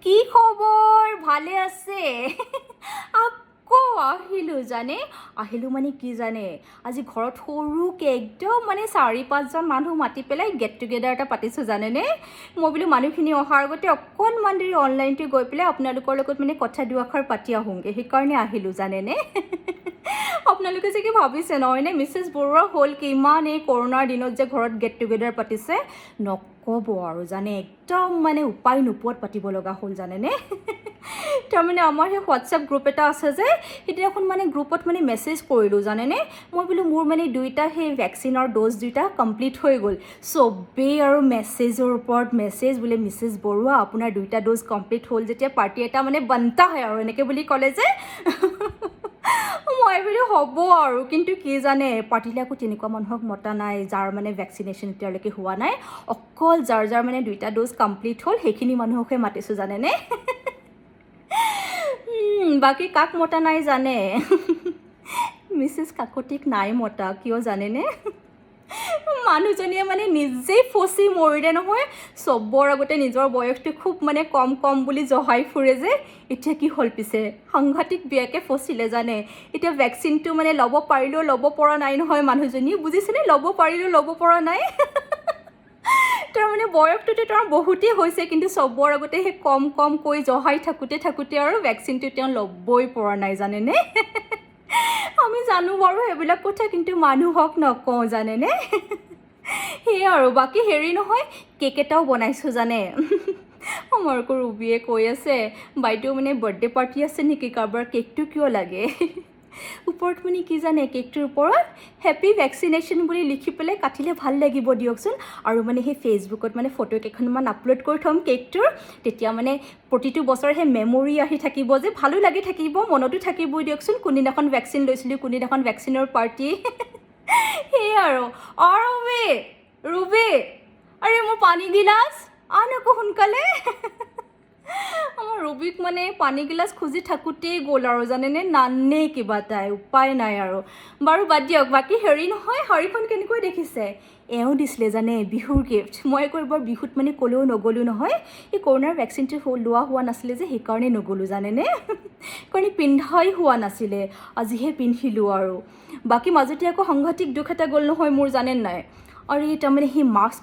কি খবৰ ভালে আছে আকৌ আহিলোঁ জানে আহিলোঁ মানে কি জানে আজি ঘৰত সৰুকৈ একদম মানে 4-5জন মানুহ মাতি পেলাই গেট টুগেডাৰ এটা পাতিছোঁ জানেনে মই বোলো মানুহখিনি অহাৰ আগতে অকণমান দেৰি অনলাইনটো গৈ পেলাই আপোনালোকৰ লগত মানে কথা দুআষাৰ পাতি আহোঁগৈ সেইকাৰণে আহিলোঁ জানেনে আপোনালোকে যে কি ভাবিছে নহয়নে মিছেছ বৰুৱা হ'ল কিমান এই কৰোণাৰ দিনত যে ঘৰত গেট টুগেডাৰ পাতিছে নক'ব আৰু জানে একদম মানে উপায় নোপোৱাত পাতিব লগা হ'ল জানেনে তাৰমানে আমাৰ সেই হোৱাটছএপ গ্ৰুপ এটা আছে যে সেইদিনাখন মানে গ্ৰুপত মানে মেছেজ কৰিলোঁ জানেনে মই বোলো মোৰ মানে দুইটা সেই ভেকচিনৰ ড'জ দুইটা কমপ্লিট হৈ গ'ল চবেই আৰু মেছেজৰ ওপৰত মেছেজ বোলে মিছেছ বৰুৱা আপোনাৰ দুইটা ড'জ কমপ্লিট হ'ল যেতিয়া পাৰ্টি এটা মানে বনতা হয় আৰু এনেকৈ বুলি ক'লে যে মই বোলো হ'ব আৰু কিন্তু কি জানে পাৰ্টিলে আকৌ তেনেকুৱা মানুহক মতা নাই যাৰ মানে ভেকচিনেশ্যন এতিয়ালৈকে হোৱা নাই অকল যাৰ মানে দুইটা ড'জ কমপ্লিট হ'ল সেইখিনি মানুহকহে মাতিছোঁ জানেনে বাকী কাক মতা নাই জানে মিছেছ কাকতিক নাই মতা কিয় জানেনে মানুহজনীয়ে মানে নিজেই ফচি মৰিলে নহয় চবৰ আগতে নিজৰ বয়সটো খুব মানে কম বুলি জহাই ফুৰে যে এতিয়া কি হ'ল পিছে সাংঘাতিক বেয়াকৈ ফচিলে জানে এতিয়া ভেকচিনটো মানে ল'ব পাৰিলেও ল'ব পৰা নাই নহয় মানুহজনী বুজিছেনে ল'ব পাৰিলেও ল'ব পৰা নাই তাৰমানে বয়সটোতো তেওঁৰ বহুতেই হৈছে কিন্তু চবৰ আগতে সেই কম কৈ জহাই থাকোঁতে আৰু ভেকচিনটো তেওঁ ল'বই পৰা নাই জানেনে আমি জানো বাৰু সেইবিলাক কথা কিন্তু মানুহক নকওঁ জানেনে সেয়ে আৰু বাকী হেৰি নহয় কেক এটাও বনাইছোঁ জানে আমাৰ আকৌ ৰুবিয়ে কৈ আছে বাইদেউ মানে বাৰ্থডে পাৰ্টি আছে নেকি কাৰোবাৰ কেকটো কিয় লাগে ওপৰত মানে কি জানে কেকটোৰ ওপৰত হেপী ভেকচিনেশ্যন বুলি লিখি পেলাই কাটিলে ভাল লাগিব দিয়কচোন আৰু মানে সেই ফেচবুকত মানে ফটো কেইখনমান আপলোড কৰি থ'ম কেকটোৰ তেতিয়া মানে প্ৰতিটো বছৰ সেই মেমৰি আহি থাকিব যে ভালো লাগি থাকিব মনতো থাকিবই দিয়কচোন কোনদিনাখন ভেকচিন লৈছিলোঁ কোনদিনাখন ভেকচিনৰ পাৰ্টি সেয়ে আৰু ৰুবি আৰে মোৰ পানী গিলাচ আন আকৌ সোনকালে আমাৰ ৰুবিক মানে পানী গিলাচ খুজি থাকোঁতেই গ'ল আৰু জানেনে নানেই কিবা তাই উপায় নাই আৰু বাৰু বাদ দিয়ক বাকী হেৰি নহয় শাড়ীখন কেনেকৈ দেখিছে এওঁ দিছিলে জানে বিহুৰ গিফ্ট মই আকৌ এবাৰ বিহুত মানে ক'লেও নগ'লোঁ নহয় এই কৰোণাৰ ভেকচিনটো লোৱা হোৱা নাছিলে যে সেইকাৰণে নগ'লোঁ জানেনে সেইকাৰণে পিন্ধাই হোৱা নাছিলে আজিহে পিন্ধিলোঁ আৰু বাকী মাজতে আকৌ সাংঘাতিক দুখ এটা গ'ল নহয় মোৰ জানে নাই আৰু এই তাৰমানে সেই মাস্ক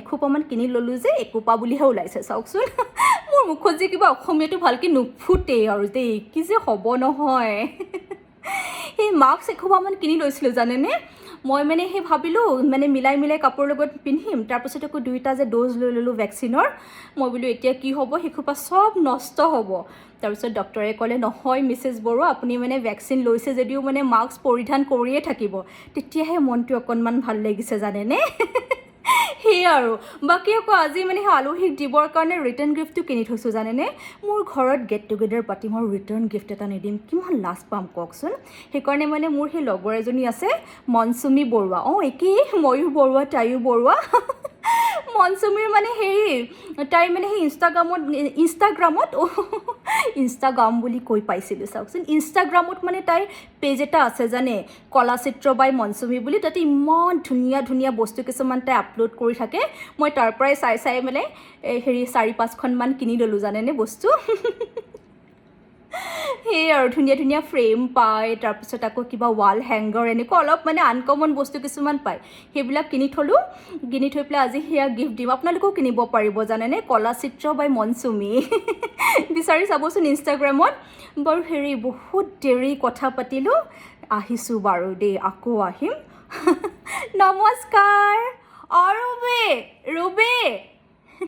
এখোপামান কিনি ল'লোঁ যে একোপা বুলিহে ওলাইছে চাওকচোন মোৰ মুখত যে কিবা অসমীয়াটো ভালকৈ নুফুটেই আৰু দেই কি যে হ'ব নহয় সেই মাস্ক এখোপামান কিনি লৈছিলোঁ জানেনে মই মানে সেই ভাবিলোঁ মানে মিলাই কাপোৰৰ লগত পিন্ধিম তাৰপিছত আকৌ দুইটা যে ড'জ লৈ ল'লোঁ ভেকচিনৰ মই বোলো এতিয়া কি হ'ব সেইখোপা চব নষ্ট হ'ব তাৰপিছত ডক্টৰে ক'লে নহয় মিছেছ বৰুৱা আপুনি মানে ভেকচিন লৈছে যদিও মানে মাস্ক পৰিধান কৰিয়ে থাকিব তেতিয়াহে মনটো অকণমান ভাল লাগিছে জানেনে সেয়ে আৰু বাকী আকৌ আজি মানে সেই আলহীক দিবৰ কাৰণে ৰিটাৰ্ণ গিফ্টটো কিনি থৈছোঁ জানেনে মোৰ ঘৰত গেট টুগেডাৰ পাতি মই ৰিটাৰ্ণ গিফ্ট এটা নিদিম কিমান লাজ পাম কওকচোন সেইকাৰণে মানে মোৰ সেই লগৰ এজনী আছে মনচুমী বৰুৱা একেই ময়ো বৰুৱা তাইও বৰুৱা মনচুমীৰ মানে হেৰি তাই মানে সেই ইনষ্টাগ্ৰাম বুলি কৈ পাইছিলোঁ চাওকচোন ইনষ্টাগ্ৰামত মানে তাইৰ পেজ এটা আছে জানে কলাচিত্ৰ বাই মনচুমী বুলি তাতে ইমান ধুনীয়া বস্তু কিছুমান তাই আপলোড কৰি থাকে মই তাৰ পৰাই চাই মানে হেৰি 4-5খনমান কিনি ল'লোঁ জানেনে বস্তু সেয়ে আৰু ধুনীয়া ফ্ৰেম পায় তাৰপিছত আকৌ কিবা ৱাল হেংগাৰ এনেকুৱা অলপ মানে আনকমন বস্তু কিছুমান পায় সেইবিলাক কিনি থ'লোঁ কিনি থৈ পেলাই আজি সেয়া গিফ্ট দিম আপোনালোকেও কিনিব পাৰিব জানেনে কলাচিত্ৰ বাই মনচুমী বিচাৰি চাবচোন ইনষ্টাগ্ৰামত বাৰু হেৰি বহুত দেৰি কথা পাতিলোঁ আহিছোঁ বাৰু দেই আকৌ আহিম নমস্কাৰ ৰুবি